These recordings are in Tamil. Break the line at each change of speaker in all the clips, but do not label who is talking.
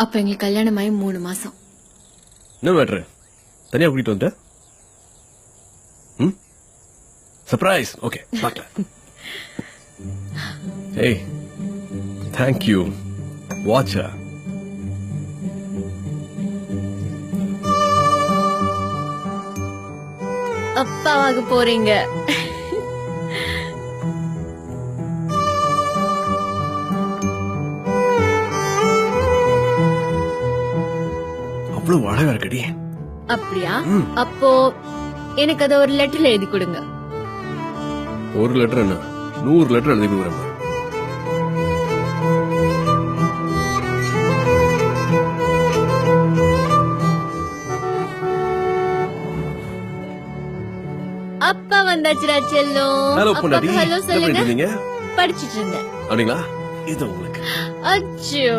அப்ப எங்களுக்கு கல்யாணம் ஆகி 3 மாசம்.
என்ன மேட்ரு? தனியா கூட்டிட்டு வந்த? சர்ப்ரைஸ். ஓகே, பார்க்கலாம். ஏய், தேங்க் யூ. வாட்சா?
அப்பாவாக போறீங்க.
அவ்வளவு அழகா இருக்கடி.
அப்படியா? அப்போ எனக்கு அத ஒரு லெட்டர்ல எழுதி கொடுங்க.
ஒரு லெட்டர் என்ன, 100 லெட்டர் எழுதி கொடுக்குறேன்.
அப்பா வந்தாச்சுடா செல்லம்.
ஹலோ பொண்டாட்டி.
ஹலோ சொல்லுங்க.
நீங்க
படிச்சிட்டு இருந்தேன்.
அப்படிங்களா? இது உங்களுக்கு.
அச்சோ.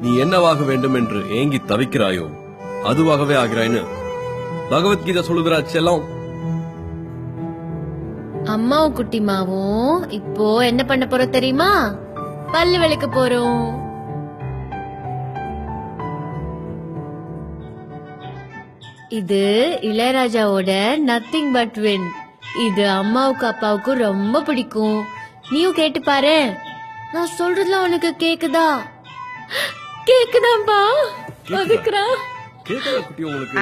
நீ என்னவாக வேண்டும் என்று ஏங்கி தவிக்கிறாயோ அதுவாகவே ஆகிறாய்னு பகவத்கீதை சொல்லுகிறா செல்லம்.
அம்மாவும் குட்டிமாவும் இப்போ என்ன பண்ண போறோம் தெரியுமா? பல்லு விளக்க போறோம். இது இளையராஜாவோட நத்திங் பட் வின். இது அம்மாவுக்கு அப்பாவுக்கும் ரொம்ப பிடிக்கும். நீயும் கேட்டு பாரு. நான் சொல்றதுல உனக்கு கேக்குதா? கேக்குதாம்பா? அதுக்குறா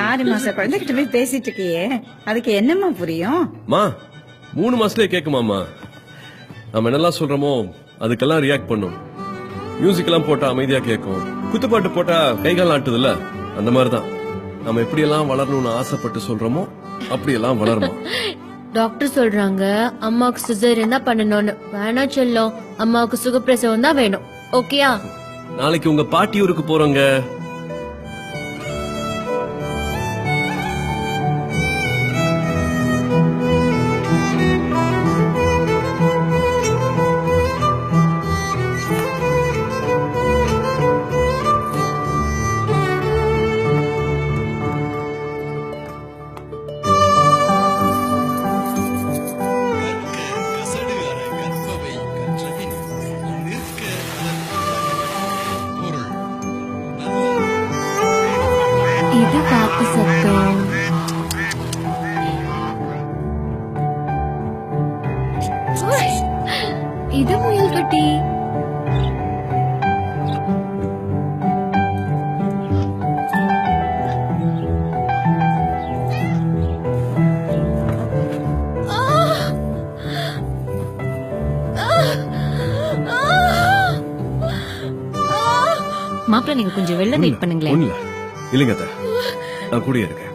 6 மாச குழந்தைகிட்ட போய் பேசிட்டு இருக்கியே, அதுக்கு என்னம்மா புரியும்?
3 மாசத்துலயே கேக்குமாமா? நம்ம என்னெல்லாம் சொல்றோமோ அதுக்கெல்லாம் ரியாக்ட் பண்ணும். மியூசிக் எல்லாம் போட்டா அமைதியா கேட்கும். குத்துப்பாட்டு போட்டா கைகால் ஆட்டுதுல்ல, அந்த மாதிரிதான் நம்ம எப்படியெல்லாம் வளரணும்னு ஆசைப்பட்டு சொல்றோமோ அப்படியெல்லாம் வளருமா.
டாக்டர் சொல்றாங்க அம்மாவுக்கு சிசேரியன் தான் பண்ணணும்னு. வேணா செல்லம், அம்மாவுக்கு சுகப்பிரசவம் தான் வேணும். ஓகேயா?
நாளைக்கு உங்க பாட்டி ஊருக்கு போறோங்க.
இது காத்து சத்தம். இது முயல் கட்டி.
மாப்பிள்ள நீங்க கொஞ்சம் வெளில வெயிட் பண்ணுங்களேன்.
இல்லைங்க, நான் கூட இருக்கேன்.